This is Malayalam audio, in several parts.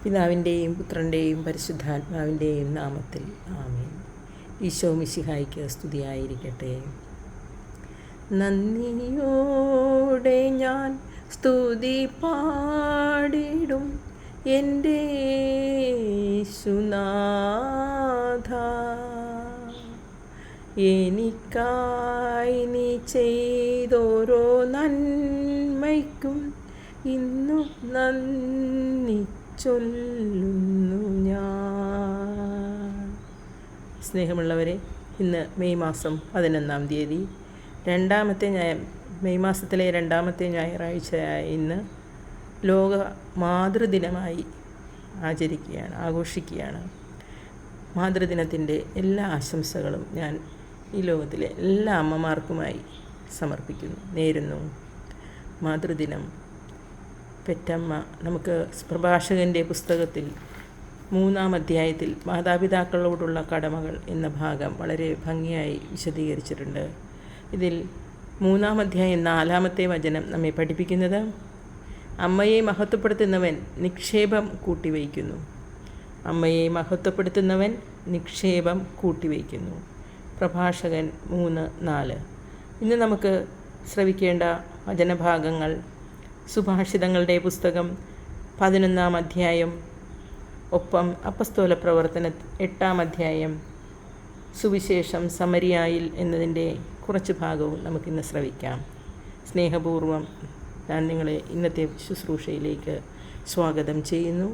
പിതാവിൻ്റെയും പുത്രൻ്റെയും പരിശുദ്ധാത്മാവിൻ്റെയും നാമത്തിൽ ആമേൻ. ഈശോ മിശിഹായ്ക്ക് സ്തുതിയായിരിക്കട്ടെ. നന്ദിയോടെ ഞാൻ സ്തുതി പാടിടും എൻ്റെ യേശുനാഥ. എനിക്കായി നീ ചെയ്തോരോ നന്മയ്ക്കും ഇന്നും നന്ദി ചൊല്ലുന്നു ഞാൻ. സ്നേഹമുള്ളവരെ, ഇന്ന് മെയ് മാസം 11-ാം തീയതി, മെയ് മാസത്തിലെ രണ്ടാമത്തെ ഞായറാഴ്ചയായ ഇന്ന് ലോക മാതൃദിനമായി ആഘോഷിക്കുകയാണ്. മാതൃദിനത്തിൻ്റെ എല്ലാ ആശംസകളും ഞാൻ ഈ ലോകത്തിലെ എല്ലാ അമ്മമാർക്കുമായി നേരുന്നു. മാതൃദിനം പെറ്റമ്മ, നമുക്ക് പ്രഭാഷകൻ്റെ പുസ്തകത്തിൽ 3-ാം അധ്യായത്തിൽ മാതാപിതാക്കളോടുള്ള കടമകൾ എന്ന ഭാഗം വളരെ ഭംഗിയായി വിശദീകരിച്ചിട്ടുണ്ട്. ഇതിൽ 3-ാം അധ്യായം 4-ാമത്തെ വചനം നമ്മെ പഠിപ്പിക്കുന്നത്, അമ്മയെ മഹത്വപ്പെടുത്തുന്നവൻ നിക്ഷേപം കൂട്ടിവയ്ക്കുന്നു. അമ്മയെ മഹത്വപ്പെടുത്തുന്നവൻ നിക്ഷേപം കൂട്ടിവയ്ക്കുന്നു. പ്രഭാഷകൻ 3:4. ഇന്ന് നമുക്ക് ശ്രവിക്കേണ്ട വചനഭാഗങ്ങൾ സുഭാഷിതങ്ങളുടെ പുസ്തകം 11-ാം അധ്യായം, ഒപ്പം അപ്പസ്തോല പ്രവർത്തന 8-ാം അധ്യായം, സുവിശേഷം സമരിയായിൽ എന്നതിൻ്റെ കുറച്ച് ഭാഗവും നമുക്കിന്ന് ശ്രവിക്കാം. സ്നേഹപൂർവ്വം ഞാൻ നിങ്ങളെ ഇന്നത്തെ ശുശ്രൂഷയിലേക്ക് സ്വാഗതം ചെയ്യുന്നു.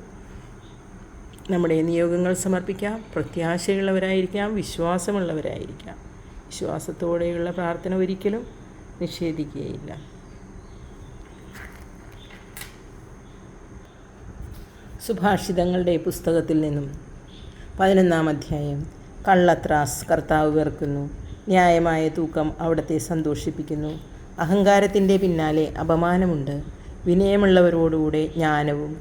നമ്മുടെ നിയോഗങ്ങൾ സമർപ്പിക്കാം. പ്രത്യാശയുള്ളവരായിരിക്കാം, വിശ്വാസമുള്ളവരായിരിക്കാം. വിശ്വാസത്തോടെയുള്ള പ്രാർത്ഥന ഒരിക്കലും നിഷേധിക്കുകയില്ല. സുഭാഷിതങ്ങളുടെ പുസ്തകത്തിൽ നിന്നും 11-ാം അധ്യായം. കള്ളത്രാസ് കർത്താവ് വെറുക്കുന്നു, ന്യായമായ തൂക്കം അവിടത്തെ സന്തോഷിപ്പിക്കുന്നു. അഹങ്കാരത്തിൻ്റെ പിന്നാലെ അപമാനമുണ്ട്, വിനയമുള്ളവരോടുകൂടെ ജ്ഞാനവും.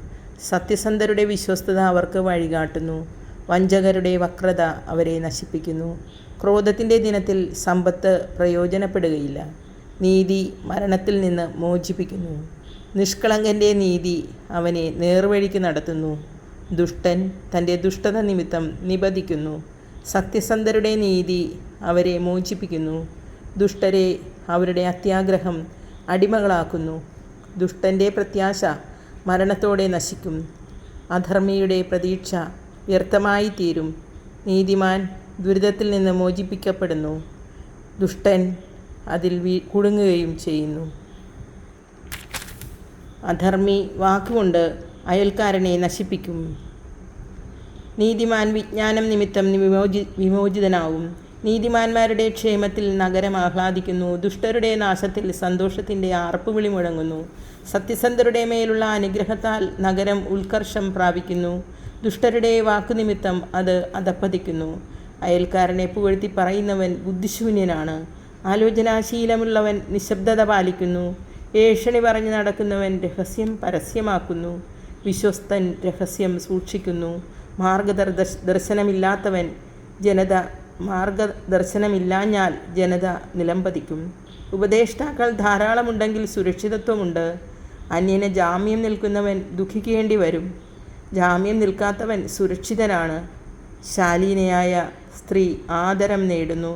സത്യസന്ധരുടെ വിശ്വസ്തത അവർക്ക് വഴികാട്ടുന്നു, വഞ്ചകരുടെ വക്രത അവരെ നശിപ്പിക്കുന്നു. ക്രോധത്തിൻ്റെ ദിനത്തിൽ സമ്പത്ത് പ്രയോജനപ്പെടുകയില്ല, നീതി മരണത്തിൽ നിന്ന് മോചിപ്പിക്കുന്നു. നിഷ്കളങ്കൻ്റെ നീതി അവനെ നേർവഴിക്ക് നടത്തുന്നു, ദുഷ്ടൻ തൻ്റെ ദുഷ്ടത നിമിത്തം നിബദിക്കുന്നു. സത്യസന്ധരുടെ നീതി അവരെ മോചിപ്പിക്കുന്നു, ദുഷ്ടരെ അവരുടെ അത്യാഗ്രഹം അടിമകളാക്കുന്നു. ദുഷ്ടൻ്റെ പ്രത്യാശ മരണത്തോടെ നശിക്കും, അധർമ്മിയുടെ പ്രതീക്ഷ വ്യർത്ഥമായി തീരും. നീതിമാൻ ദുരിതത്തിൽ നിന്ന് മോചിപ്പിക്കപ്പെടുന്നു, ദുഷ്ടൻ അതിൽ കുടുങ്ങുകയും ചെയ്യുന്നു. അധർമ്മി വാക്കുകൊണ്ട് അയൽക്കാരനെ നശിപ്പിക്കും, നീതിമാൻ വിജ്ഞാനം നിമിത്തം വിമോചിതനാവും. നീതിമാന്മാരുടെ ക്ഷേമത്തിൽ നഗരം ആഹ്ലാദിക്കുന്നു, ദുഷ്ടരുടെ നാശത്തിൽ സന്തോഷത്തിൻ്റെ ആർപ്പുവിളി മുഴങ്ങുന്നു. സത്യസന്ധരുടെ മേലുള്ള അനുഗ്രഹത്താൽ നഗരം ഉത്കർഷം പ്രാപിക്കുന്നു, ദുഷ്ടരുടെ വാക്കുനിമിത്തം അത് അധപ്പതിക്കുന്നു. അയൽക്കാരനെ പുകഴ്ത്തി പറയുന്നവൻ ബുദ്ധിശൂന്യനാണ്, ആലോചനാശീലമുള്ളവൻ നിശബ്ദത പാലിക്കുന്നു. ഏഷണി പറഞ്ഞു നടക്കുന്നവൻ രഹസ്യം പരസ്യമാക്കുന്നു, വിശ്വസ്തൻ രഹസ്യം സൂക്ഷിക്കുന്നു. മാർഗദർശനമില്ലാഞ്ഞാൽ ജനത നിലംപതിക്കും. ഉപദേഷ്ടാക്കൾ ധാരാളമുണ്ടെങ്കിൽ സുരക്ഷിതത്വമുണ്ട്, അന്യന് ജാമ്യം നിൽക്കുന്നവൻ ദുഃഖിക്കേണ്ടി വരും. ജാമ്യം നിൽക്കാത്തവൻ സുരക്ഷിതനാണ്. ശാലീനയായ സ്ത്രീ ആദരം നേടുന്നു,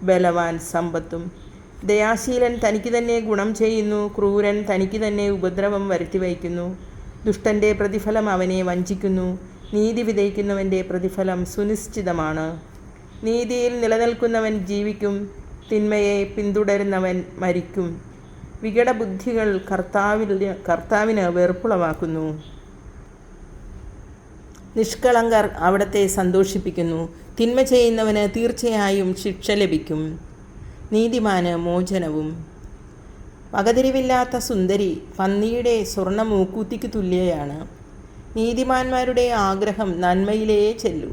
ബലവാൻ സമ്പത്തും. ദയാശീലൻ തനിക്ക് തന്നെ ഗുണം ചെയ്യുന്നു, ക്രൂരൻ തനിക്ക് തന്നെ ഉപദ്രവം വരുത്തിവയ്ക്കുന്നു. ദുഷ്ടൻ്റെ പ്രതിഫലം അവനെ വഞ്ചിക്കുന്നു, നീതി വിതയ്ക്കുന്നവൻ്റെ പ്രതിഫലം സുനിശ്ചിതമാണ്. നീതിയിൽ നിലനിൽക്കുന്നവൻ ജീവിക്കും, തിന്മയെ പിന്തുടരുന്നവൻ മരിക്കും. വികടബുദ്ധികൾ കർത്താവിന് വെറുപ്പുളവാക്കുന്നു, നിഷ്കളങ്കർ അവിടത്തെ സന്തോഷിപ്പിക്കുന്നു. തിന്മ ചെയ്യുന്നവന് തീർച്ചയായും ശിക്ഷ ലഭിക്കും, നീതിമാന് മോചനവും. വകതിരിവില്ലാത്ത സുന്ദരി പന്നിയുടെ സ്വർണ്ണ മൂക്കൂത്തിക്ക് തുല്യയാണ്. നീതിമാന്മാരുടെ ആഗ്രഹം നന്മയിലേ ചെല്ലൂ,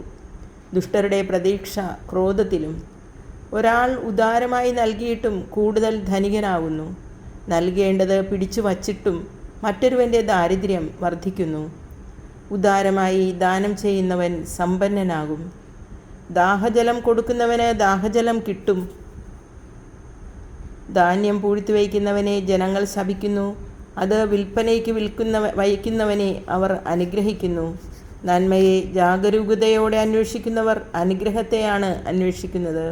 ദുഷ്ടരുടെ പ്രതീക്ഷ ക്രോധത്തിലും. ഒരാൾ ഉദാരമായി നൽകിയിട്ടും കൂടുതൽ ധനികനാവുന്നു, നൽകേണ്ടത് പിടിച്ചു വച്ചിട്ടും മറ്റൊരുവൻ്റെ ദാരിദ്ര്യം വർദ്ധിക്കുന്നു. ഉദാരമായി ദാനം ചെയ്യുന്നവൻ സമ്പന്നനാകും, ദാഹജലം കൊടുക്കുന്നവന് ദാഹജലം കിട്ടും. ധാന്യം പൂഴ്ത്തി വയ്ക്കുന്നവനെ ജനങ്ങൾ ശപിക്കുന്നു, അത് വിൽപ്പനയ്ക്ക് വയ്ക്കുന്നവനെ അവർ അനുഗ്രഹിക്കുന്നു. നന്മയെ ജാഗരൂകതയോടെ അന്വേഷിക്കുന്നവർ അനുഗ്രഹത്തെയാണ് അന്വേഷിക്കുന്നത്.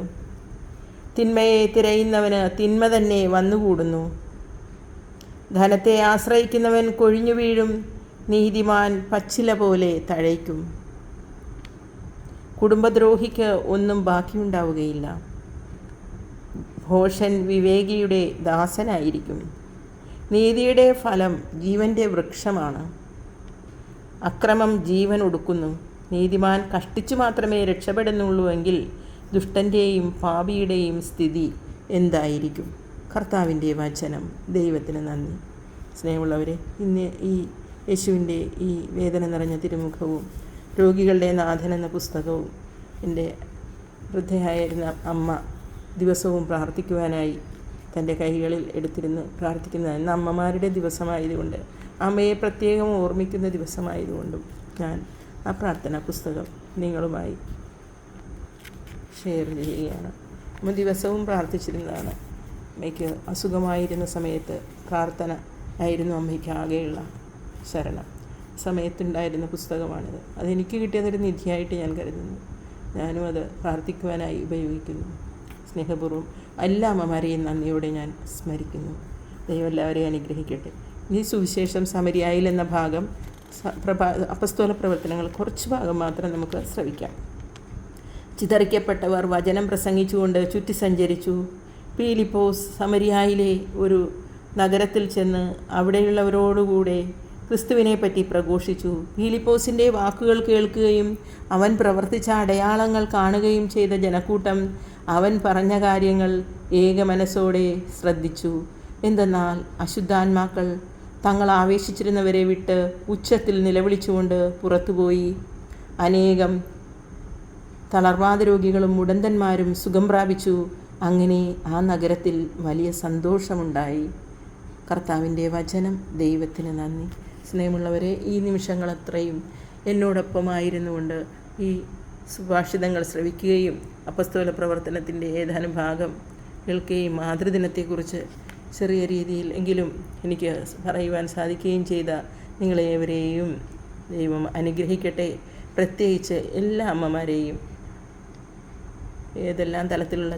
തിന്മയെ തിരയുന്നവന് തിന്മ തന്നെ വന്നുകൂടുന്നു. ധനത്തെ ആശ്രയിക്കുന്നവൻ കൊഴിഞ്ഞു വീഴും, നീതിമാൻ പച്ചില പോലെ തഴയ്ക്കും. കുടുംബദ്രോഹിക്ക് ഒന്നും ബാക്കിയുണ്ടാവുകയില്ല. ഭോഷൻ വിവേകിയുടെ ദാസനായിരിക്കും. നീതിയുടെ ഫലം ജീവൻ്റെ വൃക്ഷമാണ്. അക്രമം ജീവൻ ഒടുക്കുന്നു. നീതിമാൻ കഷ്ടിച്ചു മാത്രമേ രക്ഷപ്പെടുന്നുള്ളൂവെങ്കിൽ ദുഷ്ടൻ്റെയും പാപിയുടെയും സ്ഥിതി എന്തായിരിക്കും? കർത്താവിൻ്റെ വചനം. ദൈവത്തിന് നന്ദി. സ്നേഹമുള്ളവരെ, ഇന്ന് ഈ യേശുവിൻ്റെ ഈ വേദന നിറഞ്ഞ തിരുമുഖവും രോഗികളുടെ നാഥൻ എന്ന പുസ്തകവും എൻ്റെ വൃദ്ധയായിരുന്ന അമ്മ ദിവസവും പ്രാർത്ഥിക്കുവാനായി തൻ്റെ കൈകളിൽ എടുത്തിരുന്ന് പ്രാർത്ഥിക്കുന്നത്, ഇന്ന് അമ്മമാരുടെ ദിവസമായതുകൊണ്ട്, അമ്മയെ പ്രത്യേകം ഓർമ്മിക്കുന്ന ദിവസമായതുകൊണ്ടും ഞാൻ ആ പ്രാർത്ഥനാ പുസ്തകം നിങ്ങളുമായി ഷെയർ ചെയ്യുകയാണ്. അമ്മ ദിവസവും പ്രാർത്ഥിച്ചിരുന്നതാണ്. അമ്മയ്ക്ക് അസുഖമായിരുന്ന സമയത്ത് പ്രാർത്ഥന ആയിരുന്നു അമ്മയ്ക്ക് ആകെയുള്ള ശരണം. സമയത്തുണ്ടായിരുന്ന പുസ്തകമാണിത്. അതെനിക്ക് കിട്ടിയതൊരു നിധിയായിട്ട് ഞാൻ കരുതുന്നു. ഞാനും അത് പ്രാർത്ഥിക്കുവാനായി ഉപയോഗിക്കുന്നു. സ്നേഹപൂർവ്വം എല്ലാ അമ്മമാരെയും നന്ദിയോടെ ഞാൻ സ്മരിക്കുന്നു. ദൈവം എല്ലാവരെയും അനുഗ്രഹിക്കട്ടെ. ഈ സുവിശേഷം സമരിയായിൽ എന്ന ഭാഗം അപ്പസ്തോല പ്രവർത്തനങ്ങൾ കുറച്ച് ഭാഗം മാത്രം നമുക്ക് ശ്രവിക്കാം. ചിതറിക്കപ്പെട്ടവർ വചനം പ്രസംഗിച്ചുകൊണ്ട് ചുറ്റി സഞ്ചരിച്ചു. പീലിപ്പോസ് സമരിയായിലെ ഒരു നഗരത്തിൽ ചെന്ന് അവിടെയുള്ളവരോടുകൂടെ ക്രിസ്തുവിനെ പറ്റി പ്രഘോഷിച്ചു. പീലിപ്പോസിൻ്റെ വാക്കുകൾ കേൾക്കുകയും അവൻ പ്രവർത്തിച്ച അടയാളങ്ങൾ കാണുകയും ചെയ്ത ജനക്കൂട്ടം അവൻ പറഞ്ഞ കാര്യങ്ങൾ ഏകമനസ്സോടെ ശ്രദ്ധിച്ചു. എന്തെന്നാൽ അശുദ്ധാത്മാക്കൾ തങ്ങൾ ആവേശിച്ചിരുന്നവരെ വിട്ട് ഉച്ചത്തിൽ നിലവിളിച്ചുകൊണ്ട് പുറത്തുപോയി. അനേകം തളർവാദ രോഗികളും മുടന്തന്മാരും സുഖം പ്രാപിച്ചു. അങ്ങനെ ആ നഗരത്തിൽ വലിയ സന്തോഷമുണ്ടായി. കർത്താവിൻ്റെ വചനം. ദൈവത്തിന് നന്ദി. സ്നേഹമുള്ളവരെ, ഈ നിമിഷങ്ങളത്രയും എന്നോടൊപ്പമായിരുന്നുകൊണ്ട് ഈ സുഭാഷിതങ്ങൾ ശ്രവിക്കുകയും അപ്പസ്തോല പ്രവർത്തനത്തിൻ്റെ ഏതാനും ഭാഗം കേൾക്കുകയും മാതൃദിനത്തെക്കുറിച്ച് ചെറിയ രീതിയിൽ എങ്കിലും എനിക്ക് പറയുവാൻ സാധിക്കുകയും ചെയ്ത നിങ്ങളേവരെയും ദൈവം അനുഗ്രഹിക്കട്ടെ. പ്രത്യേകിച്ച് എല്ലാ അമ്മമാരെയും, ഏതെല്ലാം തലത്തിലുള്ള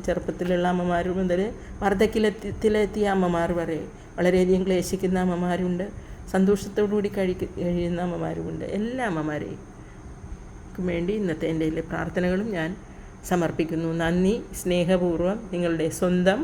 ചെറുപ്പത്തിലുള്ള അമ്മമാർ മുതൽ വാർദ്ധക്യത്തിലെത്തിയ അമ്മമാർ വരെ വളരെയധികം ക്ലേശിക്കുന്ന അമ്മമാരുണ്ട്, സന്തോഷത്തോടുകൂടി കഴിയുന്ന അമ്മമാരുമുണ്ട്. എല്ലാ അമ്മമാരെയും വേണ്ടി ഇന്നത്തെ എൻ്റെ പ്രാർത്ഥനകളും ഞാൻ സമർപ്പിക്കുന്നു. നന്ദി. സ്നേഹപൂർവ്വം നിങ്ങളുടെ സ്വന്തം